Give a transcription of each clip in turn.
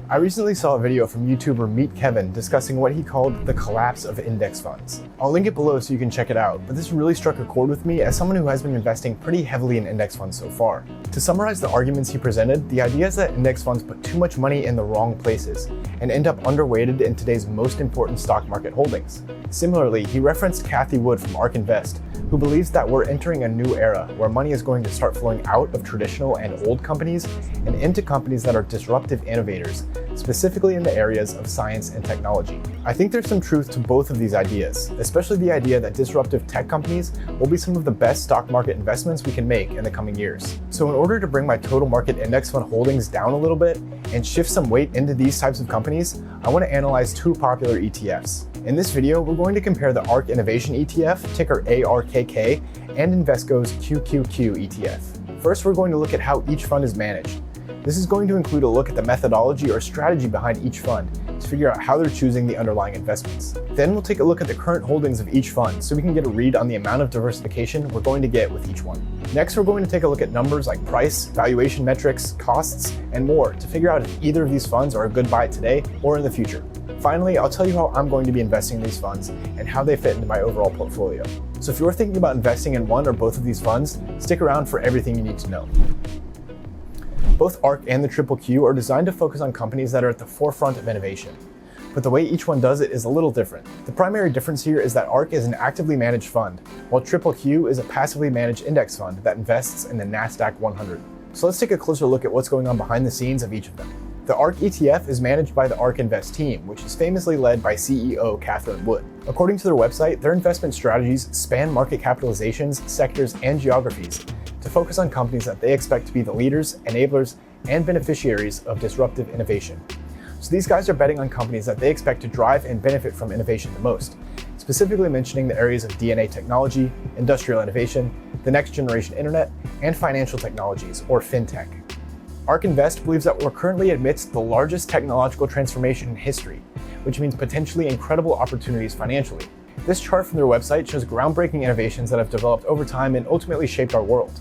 I recently saw a video from YouTuber Meet Kevin discussing what he called the collapse of index funds. I'll link it below so you can check it out, but this really struck a chord with me as someone who has been investing pretty heavily in index funds so far. To summarize the arguments he presented, the idea is that index funds put too much money in the wrong places and end up underweighted in today's most important stock market holdings. Similarly, he referenced Cathie Wood from Ark Invest, who believes that we're entering a new era where money is going to start flowing out of traditional and old companies and into companies that are disruptive innovators, specifically in the areas of science and technology. I think there's some truth to both of these ideas, especially the idea that disruptive tech companies will be some of the best stock market investments we can make in the coming years. So in order to bring my total market index fund holdings down a little bit and shift some weight into these types of companies, I want to analyze two popular ETFs. In this video, we're going to compare the Ark Innovation ETF, ticker ARKK, and Invesco's QQQ ETF. First, we're going to look at how each fund is managed. This is going to include a look at the methodology or strategy behind each fund to figure out how they're choosing the underlying investments. Then we'll take a look at the current holdings of each fund so we can get a read on the amount of diversification we're going to get with each one. Next, we're going to take a look at numbers like price, valuation metrics, costs, and more to figure out if either of these funds are a good buy today or in the future. Finally, I'll tell you how I'm going to be investing in these funds and how they fit into my overall portfolio. So if you're thinking about investing in one or both of these funds, stick around for everything you need to know. Both Ark and the QQQ are designed to focus on companies that are at the forefront of innovation. But the way each one does it is a little different. The primary difference here is that Ark is an actively managed fund, while QQQ is a passively managed index fund that invests in the NASDAQ 100. So let's take a closer look at what's going on behind the scenes of each of them. The Ark ETF is managed by the Ark Invest team, which is famously led by CEO Cathie Wood. According to their website, their investment strategies span market capitalizations, sectors, and geographies to focus on companies that they expect to be the leaders, enablers, and beneficiaries of disruptive innovation. So these guys are betting on companies that they expect to drive and benefit from innovation the most, specifically mentioning the areas of DNA technology, industrial innovation, the next generation internet, and financial technologies, or fintech. Ark Invest believes that we're currently amidst the largest technological transformation in history, which means potentially incredible opportunities financially. This chart from their website shows groundbreaking innovations that have developed over time and ultimately shaped our world.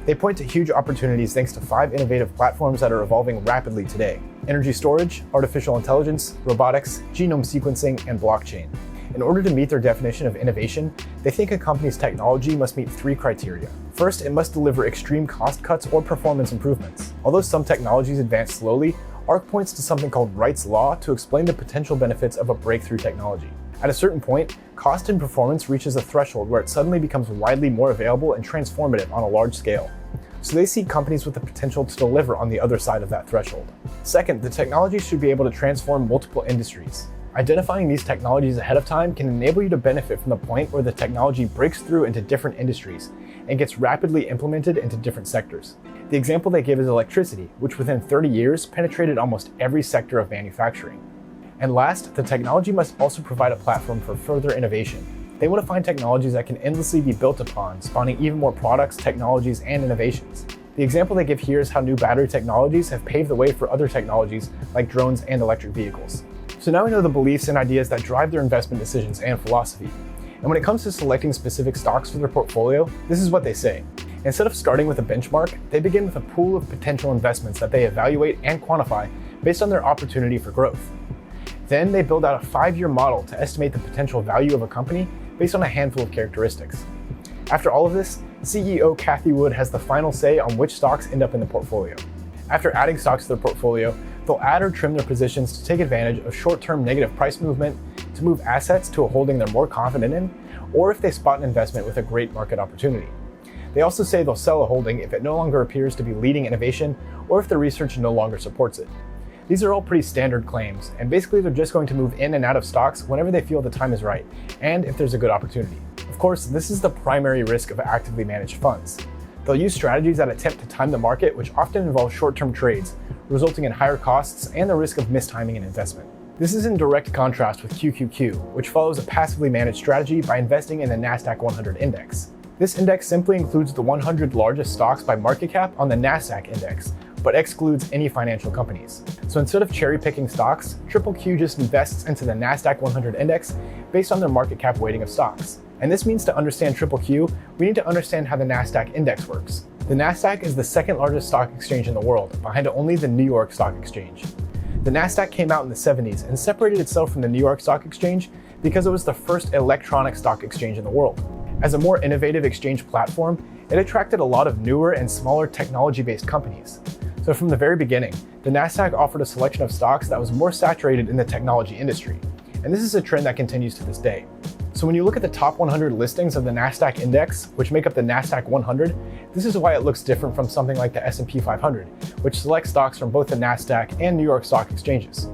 They point to huge opportunities thanks to 5 innovative platforms that are evolving rapidly today: energy storage, artificial intelligence, robotics, genome sequencing, and blockchain. In order to meet their definition of innovation, they think a company's technology must meet 3 criteria. First, it must deliver extreme cost cuts or performance improvements. Although some technologies advance slowly, Ark points to something called Wright's Law to explain the potential benefits of a breakthrough technology. At a certain point, cost and performance reaches a threshold where it suddenly becomes widely more available and transformative on a large scale. So they see companies with the potential to deliver on the other side of that threshold. Second, the technology should be able to transform multiple industries. Identifying these technologies ahead of time can enable you to benefit from the point where the technology breaks through into different industries and gets rapidly implemented into different sectors. The example they give is electricity, which within 30 years penetrated almost every sector of manufacturing. And last, the technology must also provide a platform for further innovation. They want to find technologies that can endlessly be built upon, spawning even more products, technologies, and innovations. The example they give here is how new battery technologies have paved the way for other technologies like drones and electric vehicles. So now we know the beliefs and ideas that drive their investment decisions and philosophy. And when it comes to selecting specific stocks for their portfolio, this is what they say. Instead of starting with a benchmark, they begin with a pool of potential investments that they evaluate and quantify based on their opportunity for growth. Then they build out a 5-year model to estimate the potential value of a company based on a handful of characteristics. After all of this, CEO Cathie Wood has the final say on which stocks end up in the portfolio. After adding stocks to their portfolio, they'll add or trim their positions to take advantage of short-term negative price movement, to move assets to a holding they're more confident in, or if they spot an investment with a great market opportunity. They also say they'll sell a holding if it no longer appears to be leading innovation or if the research no longer supports it. These are all pretty standard claims, and basically they're just going to move in and out of stocks whenever they feel the time is right, and if there's a good opportunity. Of course, this is the primary risk of actively managed funds. They'll use strategies that attempt to time the market, which often involve short-term trades, resulting in higher costs and the risk of mistiming an investment. This is in direct contrast with QQQ, which follows a passively managed strategy by investing in the NASDAQ 100 index. This index simply includes the 100 largest stocks by market cap on the NASDAQ index, but excludes any financial companies. So instead of cherry-picking stocks, QQQ just invests into the NASDAQ 100 index based on their market cap weighting of stocks. And this means to understand QQQ, we need to understand how the NASDAQ index works. The NASDAQ is the second largest stock exchange in the world, behind only the New York Stock Exchange. The NASDAQ came out in the 70s and separated itself from the New York Stock Exchange because it was the first electronic stock exchange in the world. As a more innovative exchange platform, it attracted a lot of newer and smaller technology-based companies. So from the very beginning, the NASDAQ offered a selection of stocks that was more saturated in the technology industry. And this is a trend that continues to this day. So when you look at the top 100 listings of the NASDAQ index, which make up the NASDAQ 100, this is why it looks different from something like the S&P 500, which selects stocks from both the NASDAQ and New York Stock Exchanges.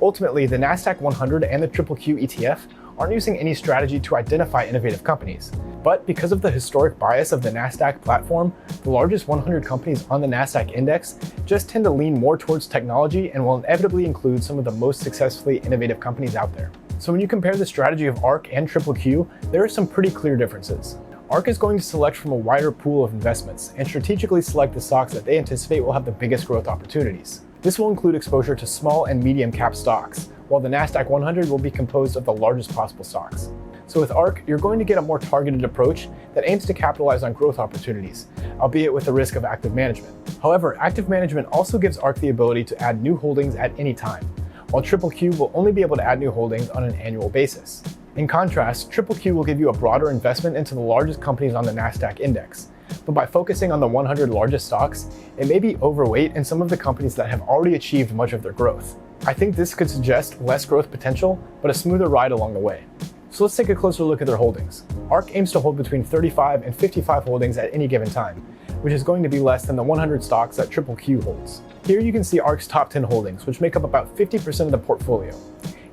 Ultimately, the NASDAQ 100 and the QQQ ETF aren't using any strategy to identify innovative companies. But because of the historic bias of the NASDAQ platform, the largest 100 companies on the NASDAQ index just tend to lean more towards technology and will inevitably include some of the most successfully innovative companies out there. So when you compare the strategy of ARK and QQQ, there are some pretty clear differences. ARK is going to select from a wider pool of investments and strategically select the stocks that they anticipate will have the biggest growth opportunities. This will include exposure to small and medium cap stocks, while the NASDAQ 100 will be composed of the largest possible stocks. So with ARK, you're going to get a more targeted approach that aims to capitalize on growth opportunities, albeit with the risk of active management. However, active management also gives ARK the ability to add new holdings at any time, while QQQ will only be able to add new holdings on an annual basis. In contrast, QQQ will give you a broader investment into the largest companies on the NASDAQ index, but by focusing on the 100 largest stocks, it may be overweight in some of the companies that have already achieved much of their growth. I think this could suggest less growth potential, but a smoother ride along the way. So let's take a closer look at their holdings. ARK aims to hold between 35 and 55 holdings at any given time, which is going to be less than the 100 stocks that QQQ holds. Here you can see ARK's top 10 holdings, which make up about 50% of the portfolio.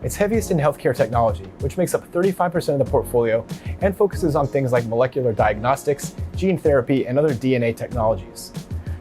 It's heaviest in healthcare technology, which makes up 35% of the portfolio and focuses on things like molecular diagnostics, gene therapy, and other DNA technologies.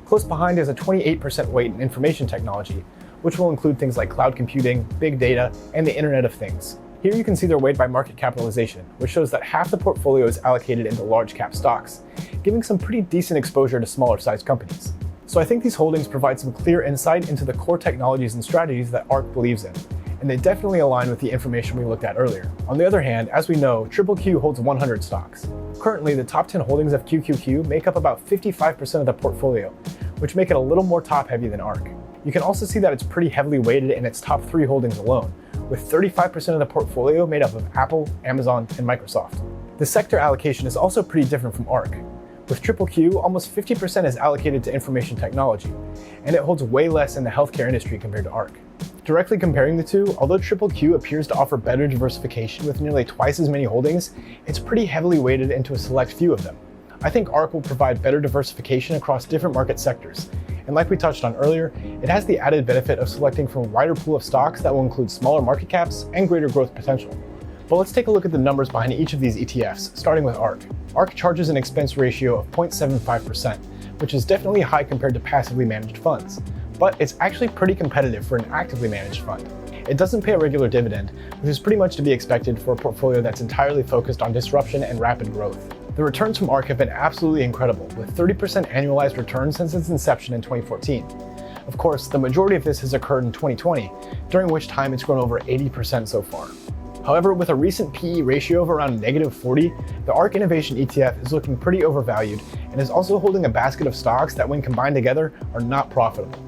Close behind is a 28% weight in information technology, which will include things like cloud computing, big data, and the Internet of Things. Here you can see their weight by market capitalization, which shows that half the portfolio is allocated into large cap stocks, giving some pretty decent exposure to smaller sized companies. So I think these holdings provide some clear insight into the core technologies and strategies that ARK believes in, and they definitely align with the information we looked at earlier. On the other hand, as we know, QQQ holds 100 stocks. Currently, the top 10 holdings of QQQ make up about 55% of the portfolio, which make it a little more top heavy than ARK. You can also see that it's pretty heavily weighted in its top 3 holdings alone, with 35% of the portfolio made up of Apple, Amazon, and Microsoft. The sector allocation is also pretty different from ARK. With QQQ, almost 50% is allocated to information technology, and it holds way less in the healthcare industry compared to ARK. Directly comparing the two, although QQQ appears to offer better diversification with nearly twice as many holdings, it's pretty heavily weighted into a select few of them. I think ARK will provide better diversification across different market sectors, and like we touched on earlier, it has the added benefit of selecting from a wider pool of stocks that will include smaller market caps and greater growth potential. But let's take a look at the numbers behind each of these ETFs, starting with ARK. ARK charges an expense ratio of 0.75%, which is definitely high compared to passively managed funds, but it's actually pretty competitive for an actively managed fund. It doesn't pay a regular dividend, which is pretty much to be expected for a portfolio that's entirely focused on disruption and rapid growth. The returns from ARK have been absolutely incredible, with 30% annualized returns since its inception in 2014. Of course, the majority of this has occurred in 2020, during which time it's grown over 80% so far. However, with a recent PE ratio of around -40, the ARK Innovation ETF is looking pretty overvalued and is also holding a basket of stocks that when combined together are not profitable.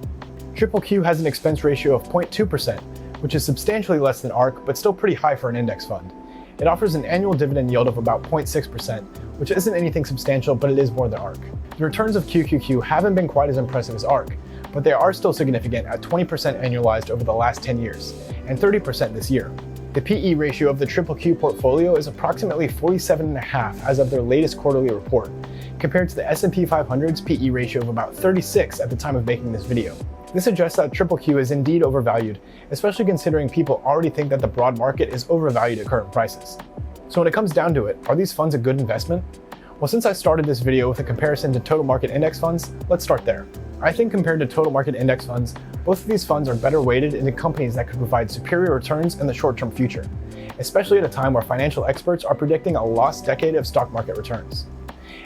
QQQ has an expense ratio of 0.2%, which is substantially less than ARK, but still pretty high for an index fund. It offers an annual dividend yield of about 0.6%, which isn't anything substantial, but it is more than ARK. The returns of QQQ haven't been quite as impressive as ARK, but they are still significant at 20% annualized over the last 10 years, and 30% this year. The PE ratio of the QQQ portfolio is approximately 47.5 as of their latest quarterly report, compared to the S&P 500's PE ratio of about 36 at the time of making this video. This suggests that QQQ is indeed overvalued, especially considering people already think that the broad market is overvalued at current prices. So when it comes down to it, are these funds a good investment? Well, since I started this video with a comparison to total market index funds, let's start there. I think compared to total market index funds, both of these funds are better weighted into companies that could provide superior returns in the short-term future, especially at a time where financial experts are predicting a lost decade of stock market returns.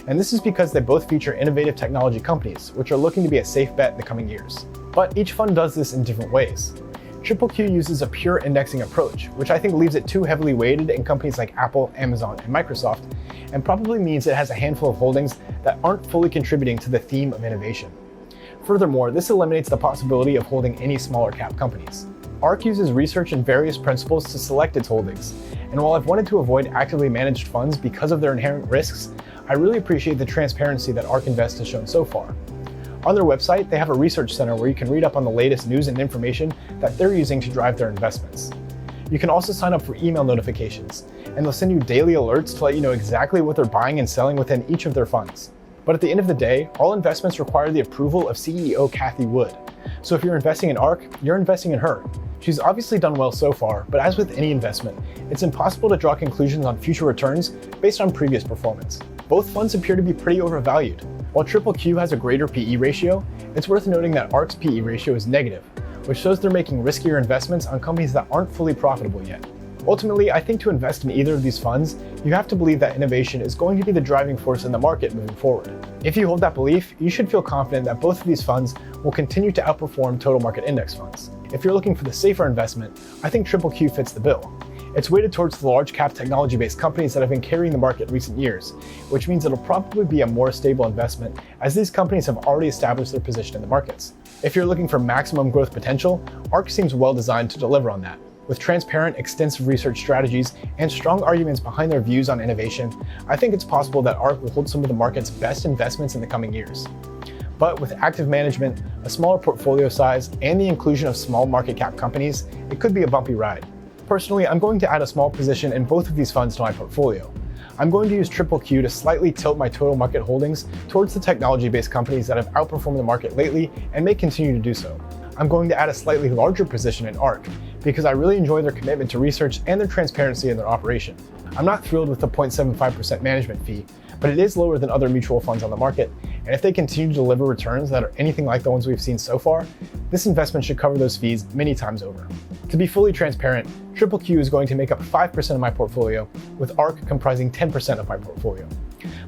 And this is because they both feature innovative technology companies, which are looking to be a safe bet in the coming years. But each fund does this in different ways. QQQ uses a pure indexing approach, which I think leaves it too heavily weighted in companies like Apple, Amazon, and Microsoft, and probably means it has a handful of holdings that aren't fully contributing to the theme of innovation. Furthermore, this eliminates the possibility of holding any smaller cap companies. ARK uses research and various principles to select its holdings, and while I've wanted to avoid actively managed funds because of their inherent risks, I really appreciate the transparency that Ark Invest has shown so far. On their website, they have a research center where you can read up on the latest news and information that they're using to drive their investments. You can also sign up for email notifications, and they'll send you daily alerts to let you know exactly what they're buying and selling within each of their funds. But at the end of the day, all investments require the approval of CEO Cathie Wood. So if you're investing in ARK, you're investing in her. She's obviously done well so far, but as with any investment, it's impossible to draw conclusions on future returns based on previous performance. Both funds appear to be pretty overvalued. While QQQ has a greater PE ratio, it's worth noting that ARK's PE ratio is negative, which shows they're making riskier investments on companies that aren't fully profitable yet. Ultimately, I think to invest in either of these funds, you have to believe that innovation is going to be the driving force in the market moving forward. If you hold that belief, you should feel confident that both of these funds will continue to outperform total market index funds. If you're looking for the safer investment, I think QQQ fits the bill. It's weighted towards the large cap technology-based companies that have been carrying the market in recent years, which means it'll probably be a more stable investment as these companies have already established their position in the markets. If you're looking for maximum growth potential, ARK seems well designed to deliver on that. With transparent, extensive research strategies and strong arguments behind their views on innovation, I think it's possible that ARK will hold some of the market's best investments in the coming years. But with active management, a smaller portfolio size, and the inclusion of small market cap companies, it could be a bumpy ride. Personally, I'm going to add a small position in both of these funds to my portfolio. I'm going to use QQQ to slightly tilt my total market holdings towards the technology-based companies that have outperformed the market lately and may continue to do so. I'm going to add a slightly larger position in ARK because I really enjoy their commitment to research and their transparency in their operation. I'm not thrilled with the 0.75% management fee, but it is lower than other mutual funds on the market, and if they continue to deliver returns that are anything like the ones we've seen so far, this investment should cover those fees many times over. To be fully transparent, QQQ is going to make up 5% of my portfolio, with ARK comprising 10% of my portfolio.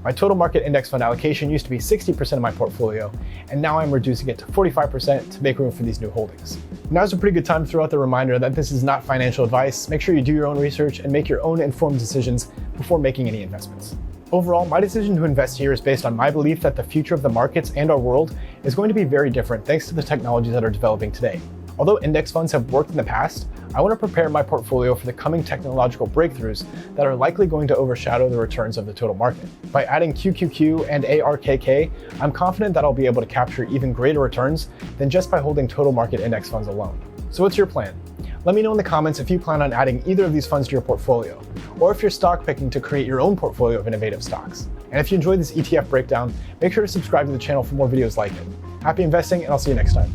My total market index fund allocation used to be 60% of my portfolio, and now I'm reducing it to 45% to make room for these new holdings. Now's a pretty good time to throw out the reminder that this is not financial advice. Make sure you do your own research and make your own informed decisions before making any investments. Overall, my decision to invest here is based on my belief that the future of the markets and our world is going to be very different thanks to the technologies that are developing today. Although index funds have worked in the past, I want to prepare my portfolio for the coming technological breakthroughs that are likely going to overshadow the returns of the total market. By adding QQQ and ARKK, I'm confident that I'll be able to capture even greater returns than just by holding total market index funds alone. So what's your plan? Let me know in the comments if you plan on adding either of these funds to your portfolio, or if you're stock picking to create your own portfolio of innovative stocks. And if you enjoyed this ETF breakdown, make sure to subscribe to the channel for more videos like it. Happy investing, and I'll see you next time.